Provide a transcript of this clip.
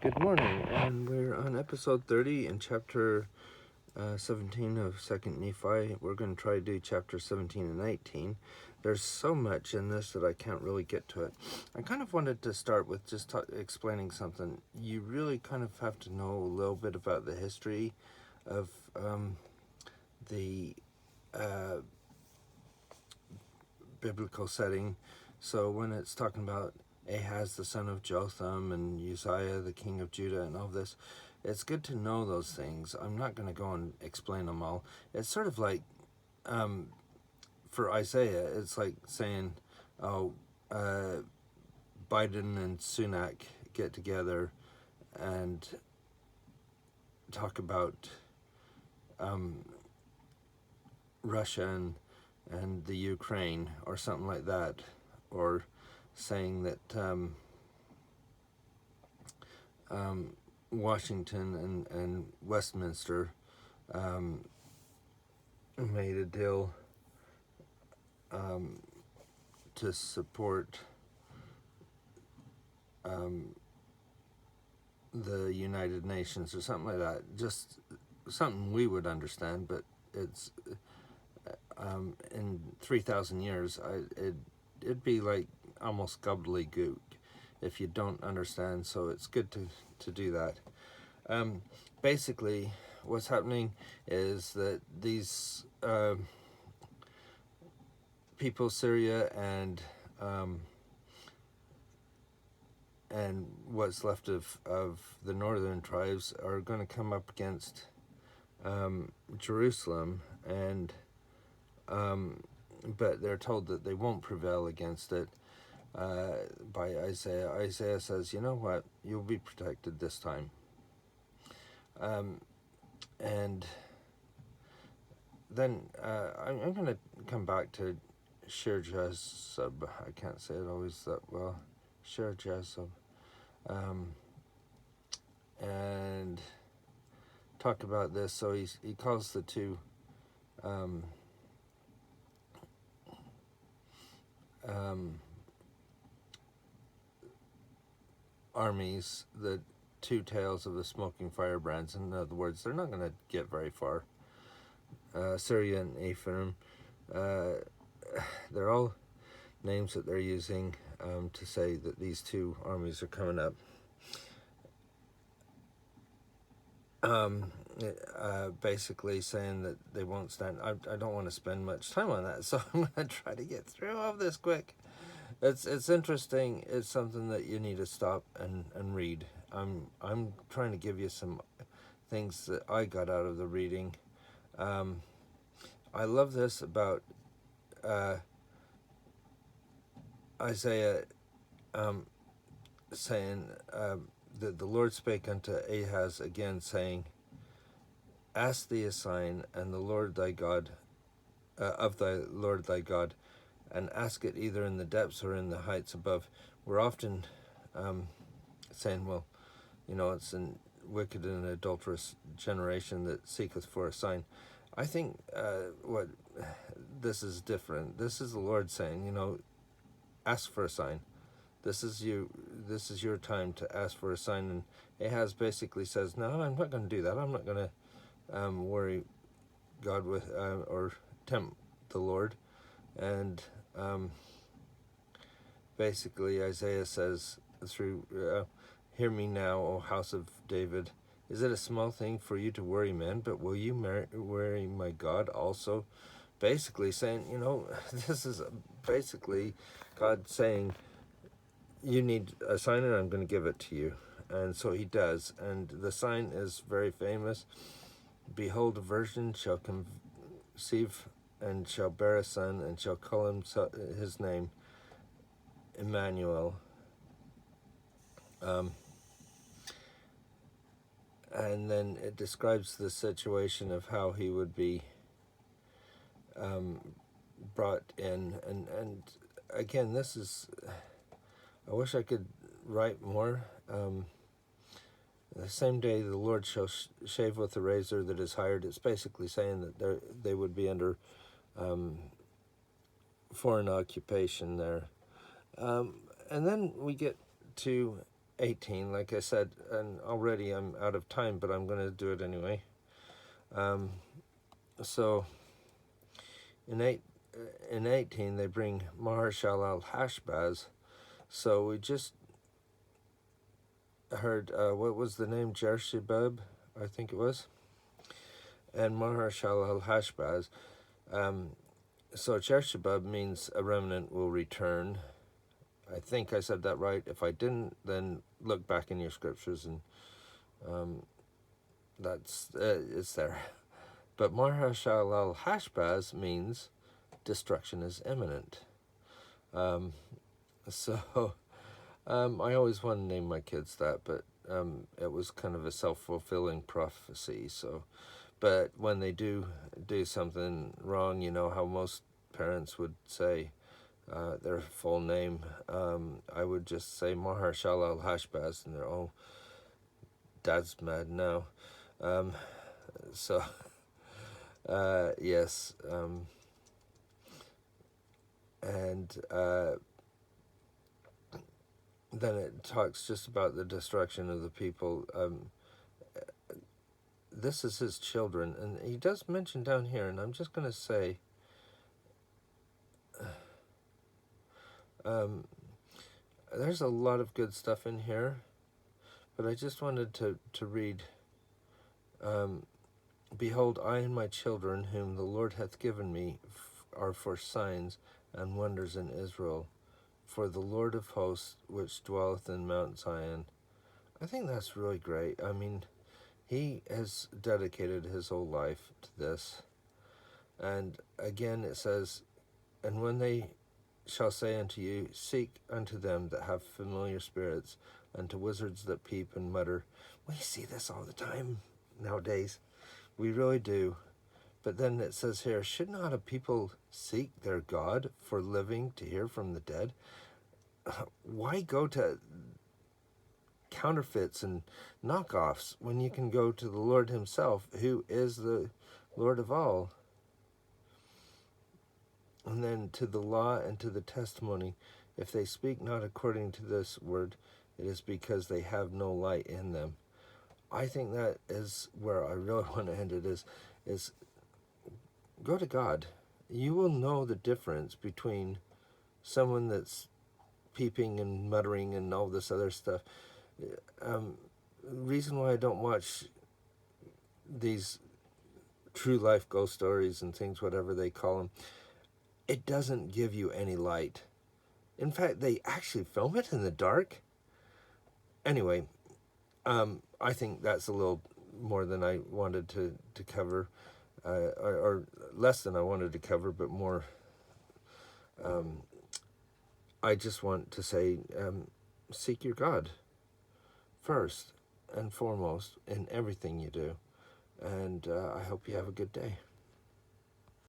Good morning, and we're on episode 30 in chapter 17 of 2nd Nephi. We're going to try to do chapter 17 and 18. There's so much in this that I can't really get to it. I kind of wanted to start with just explaining something. You really kind of have to know a little bit about the history of the biblical setting. So when it's talking about Ahaz the son of Jotham and Uzziah the king of Judah and all this, it's good to know those things. I'm not going to go and explain them all. It's sort of like for Isaiah, it's like saying, oh, Biden and Sunak get together and talk about Russia and the Ukraine or something like that, or saying that Washington and Westminster made a deal to support the United Nations or something like that. Just something we would understand, but it's in 3,000 years, it'd be like almost gobbledygook if you don't understand, so it's good to do that. Basically, what's happening is that these people, Syria and what's left of the northern tribes, are going to come up against Jerusalem, and but they're told that they won't prevail against it by Isaiah. Isaiah says, you know what, you'll be protected this time. And then I'm going to come back to Shir-Jezub. I can't say it always that well. Shir-Jezub. And talk about this. So he calls the two armies the two tails of the smoking firebrands. In other words, they're not going to get very far. Syria and Ephraim, they're all names that they're using to say that these two armies are coming up. Basically saying that they won't stand. I don't want to spend much time on that, so I'm going to try to get through all this quick. It's interesting. It's something that you need to stop and read. I'm trying to give you some things that I got out of the reading. I love this about Isaiah saying that the Lord spake unto Ahaz again, saying, ask thee a sign, and the Lord thy God, of thy Lord thy God, and ask it either in the depths or in the heights above. We're often saying, well, you know, it's a wicked and adulterous generation that seeketh for a sign. I think what this is different. This is the Lord saying, you know, ask for a sign. This is your time to ask for a sign. And Ahaz basically says, no, I'm not going to do that. I'm not going to worry God with or tempt the Lord. And basically Isaiah says through, hear me now, O house of David. Is it a small thing for you to worry men, but will you worry my God also? Basically saying, you know, this is basically God saying, you need a sign and I'm going to give it to you. And so he does. And the sign is very famous. Behold, a virgin shall conceive and shall bear a son, and shall call his name Emmanuel. And then it describes the situation of how he would be brought in. And again, this is, I wish I could write more. The same day the Lord shall shave with a razor that is hired. It's basically saying that they would be under foreign occupation there. And then we get to 18, like I said, and already I'm out of time, but I'm going to do it anyway. So in 18, they bring Maher-shalal Hashbaz. So we just heard, what was the name? Jershebab, I think it was. And Maher-shalal Hashbaz. So Jershebab means a remnant will return. I think I said that right. If I didn't, then look back in your scriptures, and that's it's there. But Maher-shalal Hashbaz means destruction is imminent. So I always wanted to name my kids that, but it was kind of a self-fulfilling prophecy. So, but when they do something wrong, you know how most parents would say their full name. I would just say Maher-shalal Hashbaz, and they're, oh, Dad's mad now. So yes, and then it talks just about the destruction of the people. This is his children, and he does mention down here, and I'm just going to say, there's a lot of good stuff in here, but I just wanted to read, behold, I and my children, whom the Lord hath given me, are for signs and wonders in Israel, for the Lord of hosts, which dwelleth in Mount Zion. I think that's really great. I mean, he has dedicated his whole life to this. And again it says, and when they shall say unto you, seek unto them that have familiar spirits, and to wizards that peep and mutter. We see this all the time nowadays. We really do. But then it says here, should not a people seek their God for living to hear from the dead? Why go to counterfeits and knockoffs when you can go to the Lord himself, who is the Lord of all? And then to the law and to the testimony, if they speak not according to this word, it is because they have no light in them. I think that is where I really want to end it, is go to God. You will know the difference between someone that's peeping and muttering and all this other stuff. Reason why I don't watch these true life ghost stories and things, whatever they call them, it doesn't give you any light. In fact, they actually film it in the dark. Anyway, I think that's a little more than I wanted to cover, or less than I wanted to cover, but more. I just want to say, seek your God first and foremost in everything you do. And I hope you have a good day.